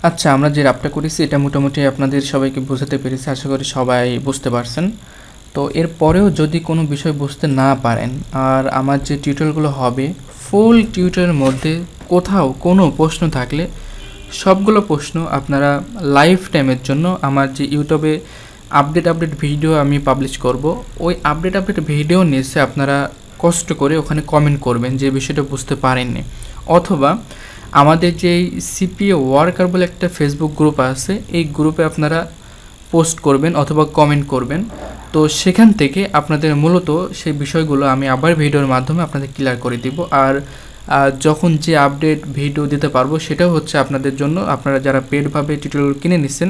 আচ্ছা, আমরা যে রাবটা করেছি এটা মোটামুটি আপনাদের সবাইকে বোঝাতে পেরেছি, আশা করি সবাই বুঝতে পারছেন। তো এরপরেও যদি কোনো বিষয় বুঝতে না পারেন, আর আমার যে টিউটোরিয়ালগুলো হবে ফুল টিউটোরিয়ালের মধ্যে কোথাও কোনো প্রশ্ন থাকলে সবগুলো প্রশ্ন আপনারা লাইফ টাইমের জন্য আমার যে ইউটিউবে আপডেট ভিডিও আমি পাবলিশ করব, ওই আপডেট ভিডিও নিচে আপনারা কষ্ট করে ওখানে কমেন্ট করবেন যে বিষয়টা বুঝতে পারেননি, অথবা আমাদের যে সিপিএ ওয়ার্কার বলে একটা ফেসবুক গ্রুপ আছে, এই গ্রুপে আপনারা পোস্ট করবেন অথবা কমেন্ট করবেন। তো সেখান থেকে আপনাদের মূলত সেই বিষয়গুলো আমি আবার ভিডিওর মাধ্যমে আপনাদের ক্লিয়ার করে দিব। আর যখন যে আপডেট ভিডিও দিতে পারবো সেটাও হচ্ছে আপনাদের জন্য, আপনারা যারা পেডভাবে টিউটোরিয়াল কিনে নিচ্ছেন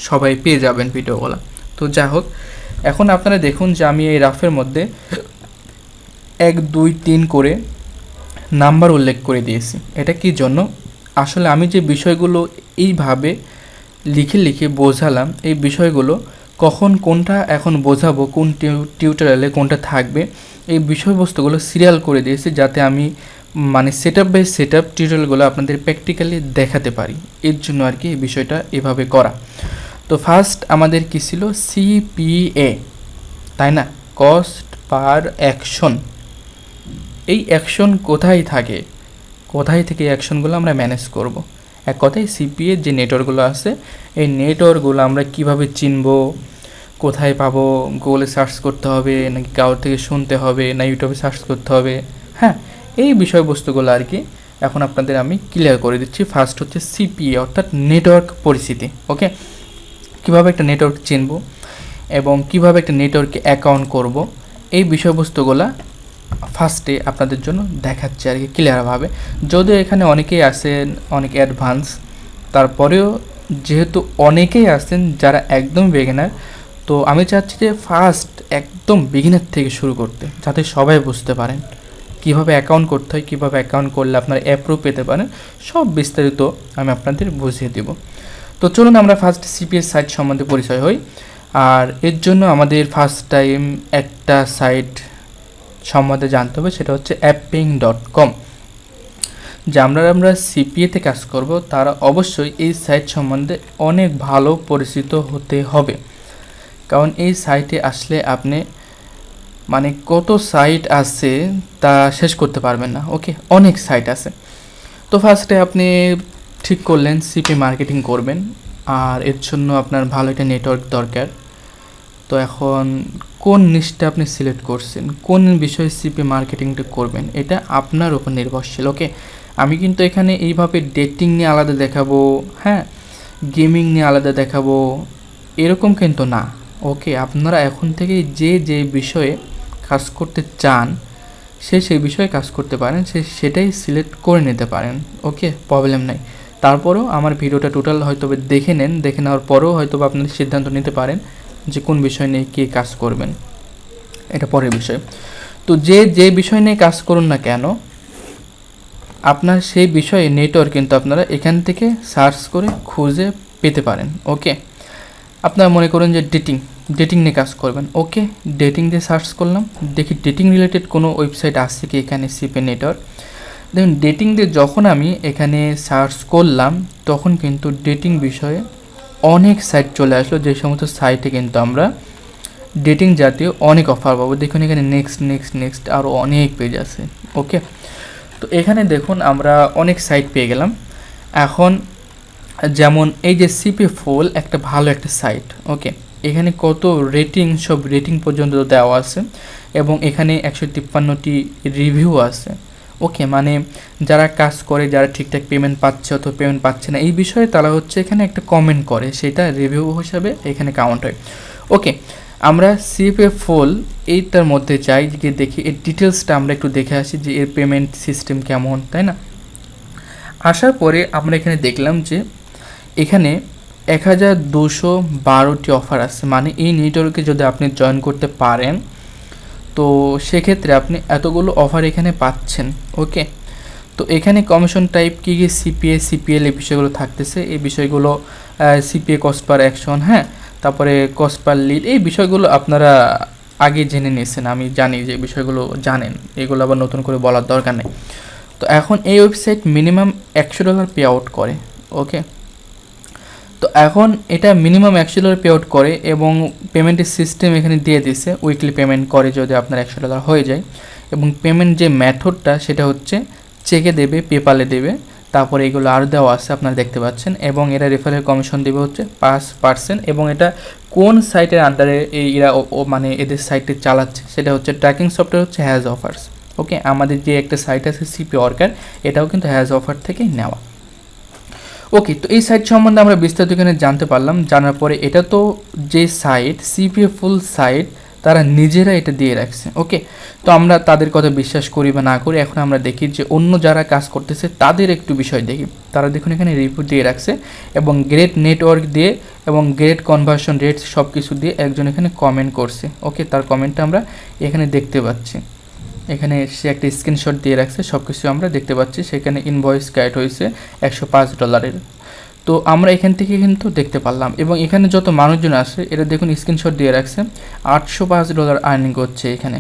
সবাই পেয়ে যাবেন ভিডিওগুলো। তো যাই হোক, এখন আপনারা দেখুন যে আমি এই রাফের মধ্যে 1 2 3 করে নাম্বার উল্লেখ করে দিয়েছি। এটা কি জন্য? আসলে আমি যে বিষয়গুলো এইভাবে লিখে বোঝালাম, এই বিষয়গুলো কখন কোনটা এখন বোঝাবো, কোন টিউটোরিয়ালে কোনটা থাকবে, এই বিষয়বস্তুগুলো সিরিয়াল করে দিয়েছি যাতে আমি মানে সেটআপ বাই সেটআপ টিউটোরিয়ালগুলো আপনাদের প্র্যাকটিক্যালি দেখাতে পারি। এর জন্য আর কি এই বিষয়টা এভাবে করা। তো ফার্স্ট আমাদের কি ছিল? সিপিএ, তাই না? Cost per action. এই অ্যাকশন কোথায় থাকে, কোথায় থেকে এই অ্যাকশনগুলো আমরা ম্যানেজ করব? এক কথায় সিপিএ যে নেটওয়ার্কগুলো আছে, এই নেটওয়ার্কগুলো আমরা কিভাবে চিনব, কোথায় পাবো? গুগলে সার্চ করতে হবে নাকি কারোর থেকে শুনতে হবে, না ইউটিউবে সার্চ করতে হবে? হ্যাঁ, এই বিষয়বস্তুগুলো আর কি এখন আপনাদের আমি ক্লিয়ার করে দিচ্ছি। ফার্স্ট হচ্ছে সিপিএ অর্থাৎ নেটওয়ার্ক পরিস্থিতি। ওকে, কীভাবে একটা নেটওয়ার্ক চিনব এবং কিভাবে একটা নেটওয়ার্কে অ্যাকাউন্ট করব, এই বিষয়বস্তুগুলো ফার্স্টে আপনাদের জন্য দেখাচ্ছি আর কি ক্লিয়ারভাবে। যদিও এখানে অনেকেই আছেন অনেক অ্যাডভান্স, তারপরেও যেহেতু অনেকেই আছেন যারা একদম বিগিনার, তো আমি চাচ্ছি যে ফার্স্ট একদম বিগিনার থেকে শুরু করতে, যাতে সবাই বুঝতে পারেন কীভাবে অ্যাকাউন্ট করতে হয়, কীভাবে অ্যাকাউন্ট করলে আপনারা অ্যাপ্রুভ পেতে পারেন, সব বিস্তারিত আমি আপনাদের বুঝিয়ে দেব। তো চলুন আমরা ফার্স্ট সিপিএস সাইট সম্বন্ধে পরিচয় হই। আর এর জন্য আমাদের ফার্স্ট টাইম একটা সাইট সম্বন্ধে জানতে হবে, সেটা হচ্ছে apping.com। যে আমরা সিপিএতে কাজ করব তারা অবশ্যই এই সাইট সম্বন্ধে অনেক ভালো পরিচিত হতে হবে, কারণ এই সাইটে আসলে আপনি মানে কত সাইট আছে তা শেষ করতে পারবেন না। ওকে, অনেক সাইট আছে। তো ফার্স্টে আপনি ঠিক করলেন সিপি মার্কেটিং করবেন, আর এর জন্য আপনার ভালো একটা নেটওয়ার্ক দরকার। তো এখন কোন নিশটা আপনি সিলেক্ট করছেন, কোন বিষয়ে সিপি মার্কেটিংটা করবেন, এটা আপনার উপর নির্ভরশীল। ওকে, আমি কিন্তু এখানে এইভাবে ডেটিং নিয়ে আলাদা দেখাবো, হ্যাঁ, গেমিং নিয়ে আলাদা দেখাবো, এরকম কিন্তু না। ওকে, আপনারা এখন থেকে যে বিষয়ে কাজ করতে চান সেই বিষয়ে কাজ করতে পারেন, সেটাই সিলেক্ট করে নিতে পারেন। ওকে, প্রবলেম নাই। তারপরেও আমার ভিডিওটা টোটাল হয়তো দেখে নেন, দেখে নেওয়ার পরেও হয়তো আপনারা সিদ্ধান্ত নিতে পারেন যে কোন বিষয় নিয়ে কী কাজ করবেন, এটা পরের বিষয়। তো যে বিষয় নিয়ে কাজ করুন না কেন, আপনার সেই বিষয়ে নেটওয়ার্ক কিন্তু আপনারা এখান থেকে সার্চ করে খুঁজে পেতে পারেন। ওকে, আপনারা মনে করুন যে ডেটিং নিয়ে কাজ করবেন। ওকে, ডেটিং দিয়ে সার্চ করলাম, দেখি ডেটিং রিলেটেড কোনো ওয়েবসাইট আসছে কি এখানে সিপি নেটওয়ার্ক। দেখুন, ডেটিং দিয়ে যখন আমি এখানে সার্চ করলাম তখন কিন্তু ডেটিং বিষয়ে অনেক সাইট চলে আসলো, যে সমস্ত সাইটে কিন্তু আমরা ডেটিং জাতীয় অনেক অফার পাবো। দেখুন এখানে নেক্সট আরও অনেক পেজ আছে। ওকে, তো এখানে দেখুন আমরা অনেক সাইট পেয়ে গেলাম। এখন যেমন এই যে সিপি ফুল একটা ভালো একটা সাইট। ওকে, এখানে কত রেটিং, সব রেটিং পর্যন্ত দেওয়া আছে এবং এখানে 153টি রিভিউ আছে। ওকে, মানে যারা কাজ করে, যারা ঠিকঠাক পেমেন্ট পাচ্ছে অথবা পেমেন্ট পাচ্ছে না এই বিষয়ে তারা হচ্ছে এখানে একটা কমেন্ট করে, সেটা রিভিউ হিসাবে এখানে কাউন্ট হয়। ওকে, আমরা সিপি ফুল এইটার মধ্যে যাই, যে দেখি এর ডিটেলসটা আমরা একটু দেখে আসি যে এর পেমেন্ট সিস্টেম কেমন, তাই না? আসার পরে আমরা এখানে দেখলাম যে এখানে 1212টি অফার আছে, মানে এই নেটওয়ার্কে যদি আপনি জয়েন করতে পারেন তো সেক্ষেত্রে আপনি এতগুলো অফার এখানে পাচ্ছেন। ওকে, তো এখানে কমিশন টাইপ কী সিপিএল এই বিষয়গুলো থাকতেছে, এই বিষয়গুলো সিপিএ কস্ট পার অ্যাকশন, হ্যাঁ, তারপরে কস্ট পার লিড, এই বিষয়গুলো আপনারা আগে জেনে নিয়েছেন, আমি জানি যে বিষয়গুলো জানেন, এগুলো আবার নতুন করে বলার দরকার নেই। তো এখন এই ওয়েবসাইট মিনিমাম $100 পে আউট করে। ওকে, তো এখন এটা মিনিমাম 100 ডলার পে আউট করে এবং পেমেন্টের সিস্টেম এখানে দিয়ে দিছে, উইকলি পেমেন্ট করে যদি আপনার 100 ডলার হয়ে যায়। এবং পেমেন্ট যে মেথডটা সেটা হচ্ছে চেকে দেবে, পেপালে দেবে, তারপরে এগুলো আর দেওয়া আছে আপনারা দেখতে পাচ্ছেন। এবং এরা রেফারেল কমিশন দেবে হচ্ছে 5%। এবং এটা কোন সাইটের আন্ডারে এরা মানে এদের সাইটে চালাচ্ছে সেটা হচ্ছে ট্র্যাকিং সফটওয়্যার হচ্ছে হ্যাজ অফার্স। ওকে, আমাদের যে একটা সাইট আছে সিপি ওয়ার্কার, এটাও কিন্তু হ্যাজ অফার থেকেই নেওয়া। ওকে, তো এই সাইট সম্বন্ধে আমরা বিস্তারিত এখানে জানতে পারলাম। জানার পরে এটা তো যে সাইট সিপিএ ফুল সাইট, তারা নিজেরা এটা দিয়ে রাখছে। ওকে, তো আমরা তাদের কথা বিশ্বাস করি বা না করি, এখন আমরা দেখি যে অন্য যারা কাজ করতেছে তাদের একটু বিষয় দেখি। তারা দেখুন এখানে রিপোর্ট দিয়ে রাখছে এবং গ্রেট নেটওয়ার্ক দিয়ে এবং গ্রেট কনভার্সন রেট সব কিছু দিয়ে একজন এখানে কমেন্ট করছে। ওকে, তার কমেন্টটা আমরা এখানে দেখতে পাচ্ছি। এখানে সে একটা স্ক্রিনশট দিয়ে রাখছে, সব কিছু আমরা দেখতে পাচ্ছি। সেখানে ইনভয়েস ক্যাট হয়েছে 105 ডলারের। তো আমরা এখান থেকে কিন্তু দেখতে পারলাম। এবং এখানে যত মানুষজন আসে এরা দেখুন স্ক্রিনশট দিয়ে রাখছে, 805 ডলার আর্নিং করছে এখানে।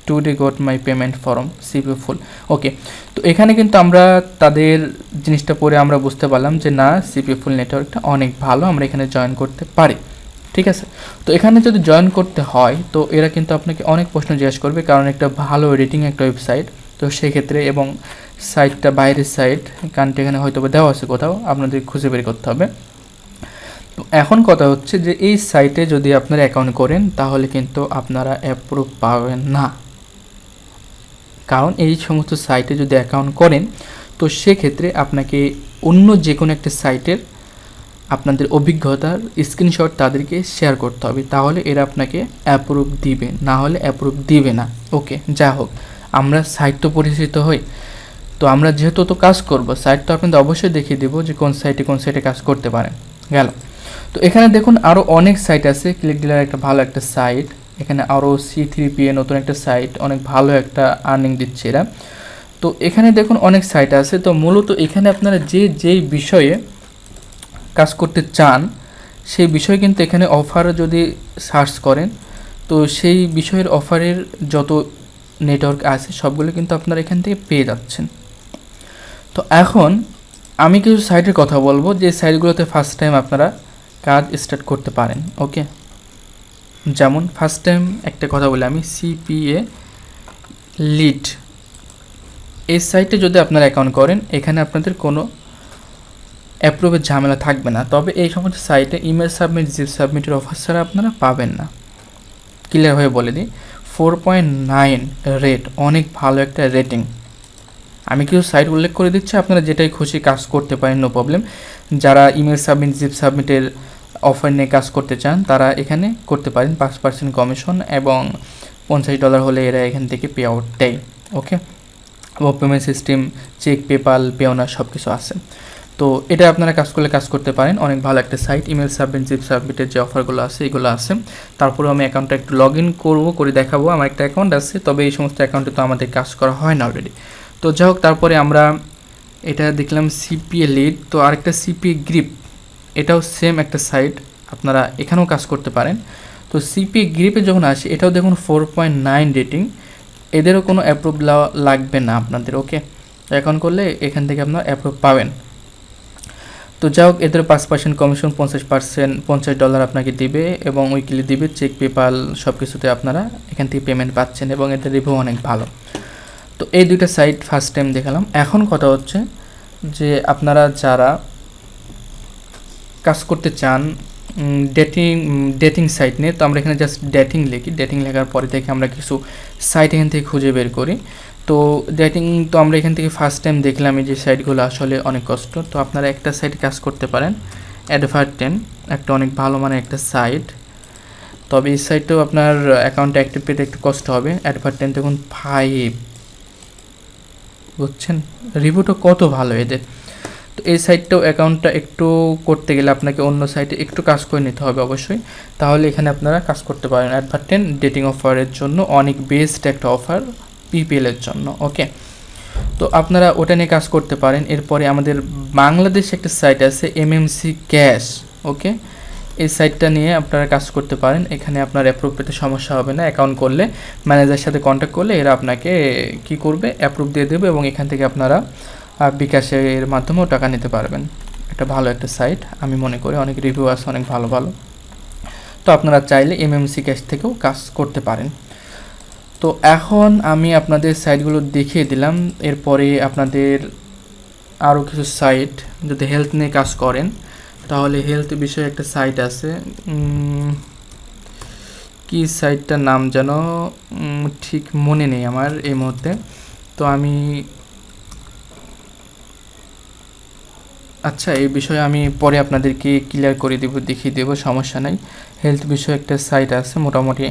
Today got my payment from CP full. Okay, তো এখানে কিন্তু আমরা তাদের জিনিসটা পড়ে আমরা বুঝতে পারলাম যে না, সিপি ফুল নেটওয়ার্কটা অনেক ভালো, আমরা এখানে জয়েন করতে পারি। ঠিক আছে, তো এখানে যদি জয়েন করতে হয় তো এরা কিন্তু আপনাকে অনেক প্রশ্ন জিজ্ঞেস করবে, কারণ একটা ভালো রেটিং একটা ওয়েবসাইট। তো সেক্ষেত্রে এবং সাইটটা বাইরের সাইট, কারণটা এখানে হয়তো দেওয়া আছে কোথাও, আপনাদের খুঁজে বের করতে হবে। তো এখন কথা হচ্ছে যে এই সাইটে যদি আপনারা অ্যাকাউন্ট করেন তাহলে কিন্তু আপনারা অ্যাপ্রুভ পাবেন না। কারণ এই সমস্ত সাইটে যদি অ্যাকাউন্ট করেন তো সেক্ষেত্রে আপনাকে অন্য যে কোনো একটা সাইটের আপনাদের অভিজ্ঞতার স্ক্রিনশট তাদেরকে শেয়ার করতে হবে, তাহলে এরা আপনাকে অ্যাপ্রুভ দিবে, না হলে অ্যাপ্রুভ দিবে না। ওকে, যা হোক, আমরা সাইট তো পরিচিত হই, তো আমরা যেহেতু তো কাজ করব, সাইট তো আপনাদের অবশ্যই দেখিয়ে দেবো যে কোন সাইটে কাজ করতে পারেন। গেল, তো এখানে দেখুন আরও অনেক সাইট আছে। ক্লিক ডিলার একটা ভালো একটা সাইট, এখানে আরও C3PA নতুন একটা সাইট, অনেক ভালো একটা আর্নিং দিচ্ছে এরা। তো এখানে দেখুন অনেক সাইট আছে। তো মূলত এখানে আপনারা যেই বিষয়ে কাজ করতে চান সেই বিষয় কিন্তু এখানে অফার যদি সার্চ করেন তো সেই বিষয়ের অফারের যত নেটওয়ার্ক আছে সবগুলো কিন্তু আপনারা এখান থেকে পেয়ে যাচ্ছেন। তো এখন আমি কিছু সাইটের কথা বলবো যে সাইটগুলোতে ফার্স্ট টাইম আপনারা কাজ স্টার্ট করতে পারেন। ওকে, যেমন ফার্স্ট টাইম একটা কথা বলি আমি, সিপিএ লিড, এই সাইটে যদি আপনারা অ্যাকাউন্ট করেন এখানে আপনাদের কোনো অ্যাপ্রুভের ঝামেলা থাকবে না। তবে এই সমস্ত সাইটে ইমেল সাবমিট, জিপ সাবমিটের অফার ছাড়া আপনারা পাবেন না। ক্লিয়ার হয়ে বলে দিই, 4.9 রেট, অনেক ভালো একটা রেটিং। আমি কিছু সাইট উল্লেখ করে দিচ্ছি, আপনারা যেটাই খুশি কাজ করতে পারেন, নো প্রবলেম। যারা ইমেল সাবমিট, জিপ সাবমিটের অফার নিয়ে কাজ করতে চান তারা এখানে করতে পারেন। 5% কমিশন এবং $50 হলে এরা এখান থেকে পে আউট দেয়। ওকে, এবং পেমেন্ট সিস্টেম চেক, পেপাল, পেওনা সব কিছু আছে। তো এটা আপনারা কাজ করলে কাজ করতে পারেন, অনেক ভালো একটা সাইট। ইমেল সাবমিট, জিপ সাবমিটের যে অফারগুলো আছে এগুলো আছে। তারপরে আমি অ্যাকাউন্টটা একটু লগ ইন করবো, করে দেখাবো। আমার একটা অ্যাকাউন্ট আছে, তবে এই সমস্ত অ্যাকাউন্টে তো আমাদের কাজ করা হয় না অলরেডি। তো যাই হোক, তারপরে আমরা এটা দেখলাম সিপিএ লিড। তো আরেকটা সিপিএ গ্রিপ, এটাও সেম একটা সাইট, আপনারা এখানেও কাজ করতে পারেন। তো সিপিএ গ্রিপে যখন আসে এটাও দেখুন 4.9 রেটিং, এদেরও কোনো অ্যাপ্রুভ লাগবে না আপনাদের। ওকে, অ্যাকাউন্ট করলে এখান থেকে আপনারা অ্যাপ্রুভ পাবেন। তো যাই হোক, এদের 5% কমিশন, $50 আপনাকে দিবে এবং উইকলি দিবে, চেক, পেপাল সব কিছুতে আপনারা এখান থেকে পেমেন্ট পাচ্ছেন এবং এদের রিভিউ অনেক ভালো। তো এই দুইটা সাইট ফার্স্ট টাইম দেখালাম। এখন কথা হচ্ছে যে আপনারা যারা কাজ করতে চান ডেটিং সাইট নিয়ে, তো আমরা এখানে জাস্ট ডেটিং লিখি। ডেটিং লেখার পরে থেকে আমরা কিছু সাইট এখান থেকে খুঁজে বের করি। তো ডেটিং তো আমরা এখান থেকে ফার্স্ট টাইম দেখলাম এই যে সাইটগুলো আসলে অনেক কষ্ট। তো আপনারা একটা সাইটে কাজ করতে পারেন, অ্যাডভার্টেন, একটা অনেক ভালো মানে একটা সাইট। তবে এই সাইটটাও আপনার অ্যাকাউন্ট অ্যাক্টিভ পেতে একটু কষ্ট হবে। অ্যাডভার্টেন দেখুন 5, বুঝছেন, রিভিউটা কত ভালো এদের। তো এই সাইটটাও অ্যাকাউন্টটা একটু করতে গেলে আপনাকে অন্য সাইটে একটু কাজ করে নিতে হবে অবশ্যই, তাহলে এখানে আপনারা কাজ করতে পারেন। অ্যাডভার্টেন ডেটিং অফারের জন্য অনেক বেস্ট একটা অফার পিপিএলের জন্য। ওকে, তো আপনারা ওটা নিয়ে কাজ করতে পারেন। এরপরে আমাদের বাংলাদেশে একটা সাইট আছে এমএমসি ক্যাশ। ওকে, এই সাইটটা নিয়ে আপনারা কাজ করতে পারেন। এখানে আপনার অ্যাপ্রুভ পেতে সমস্যা হবে না। অ্যাকাউন্ট করলে ম্যানেজারের সাথে কন্ট্যাক্ট করলে এরা আপনাকে কি করবে, অ্যাপ্রুভ দিয়ে দেবে এবং এখান থেকে আপনারা বিকাশের মাধ্যমেও টাকা নিতে পারবেন। এটা ভালো একটা সাইট আমি মনে করি, অনেক রিভিউ আছে অনেক ভালো ভালো। তো আপনারা চাইলে এমএমসি ক্যাশ থেকেও কাজ করতে পারেন। তো এখন আমি আপনাদের সাইটগুলো দেখিয়ে দিলাম, এরপরে আপনাদের আরও কিছু সাইট, যদি হেলথ নিয়ে কাজ করেন তাহলে হেলথ বিষয়ে একটা সাইট আছে, কি সাইটটার নাম যেন ঠিক মনে নেই আমার এই মুহূর্তে। তো আমি আচ্ছা এই বিষয়ে আমি পরে আপনাদেরকে ক্লিয়ার করে দেবো, দেখিয়ে দেবো, সমস্যা নাই। হেলথ বিষয়ে একটা সাইট আছে মোটামুটি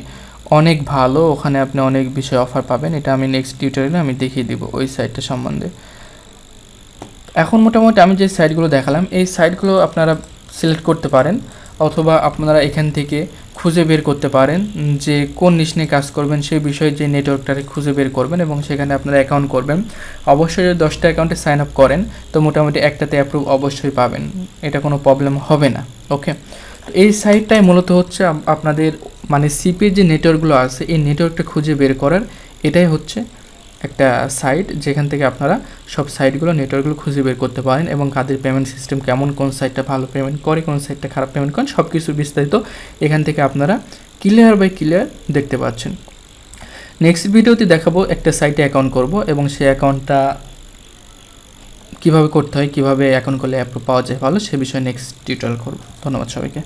অনেক ভালো, ওখানে আপনি অনেক বিষয় অফার পাবেন, এটা আমি নেক্সট টিউটোরিয়ালে আমি দেখিয়ে দেবো ওই সাইটটা সম্বন্ধে। এখন মোটামুটি আমি যে সাইটগুলো দেখালাম এই সাইটগুলো আপনারা সিলেক্ট করতে পারেন, অথবা আপনারা এখান থেকে খুঁজে বের করতে পারেন যে কোন নিশ নিয়ে কাজ করবেন সেই বিষয়ে, যে নেটওয়ার্কটাকে খুঁজে বের করবেন এবং সেখানে আপনারা অ্যাকাউন্ট করবেন। অবশ্যই যদি 10টা অ্যাকাউন্টে সাইন আপ করেন তো মোটামুটি একটাতে অ্যাপ্রুভ অবশ্যই পাবেন, এটা কোনো প্রবলেম হবে না। ওকে, তো এই সাইটটাই মূলত হচ্ছে আপনাদের মানে সিপির যে নেটওয়ার্কগুলো আছে এই নেটওয়ার্কটা খুঁজে বের করার, এটাই হচ্ছে একটা সাইট যেখান থেকে আপনারা সব সাইটগুলো নেটওয়ার্কগুলো খুঁজে বের করতে পারেন এবং কাদের পেমেন্ট সিস্টেম কেমন, কোন সাইটটা ভালো পেমেন্ট করে, কোন সাইটটা খারাপ পেমেন্ট করেন, সব কিছু বিস্তারিত এখান থেকে আপনারা ক্লিয়ার বাই ক্লিয়ার দেখতে পাচ্ছেন। নেক্সট ভিডিওতে দেখাবো একটা সাইটে অ্যাকাউন্ট করব এবং সেই অ্যাকাউন্টটা কীভাবে করতে হয়, কীভাবে অ্যাকাউন্ট করলে অ্যাপ্রুভ পাওয়া যায় ভালো, সে বিষয়ে নেক্সট টিউটোরিয়াল করব। ধন্যবাদ সবাইকে।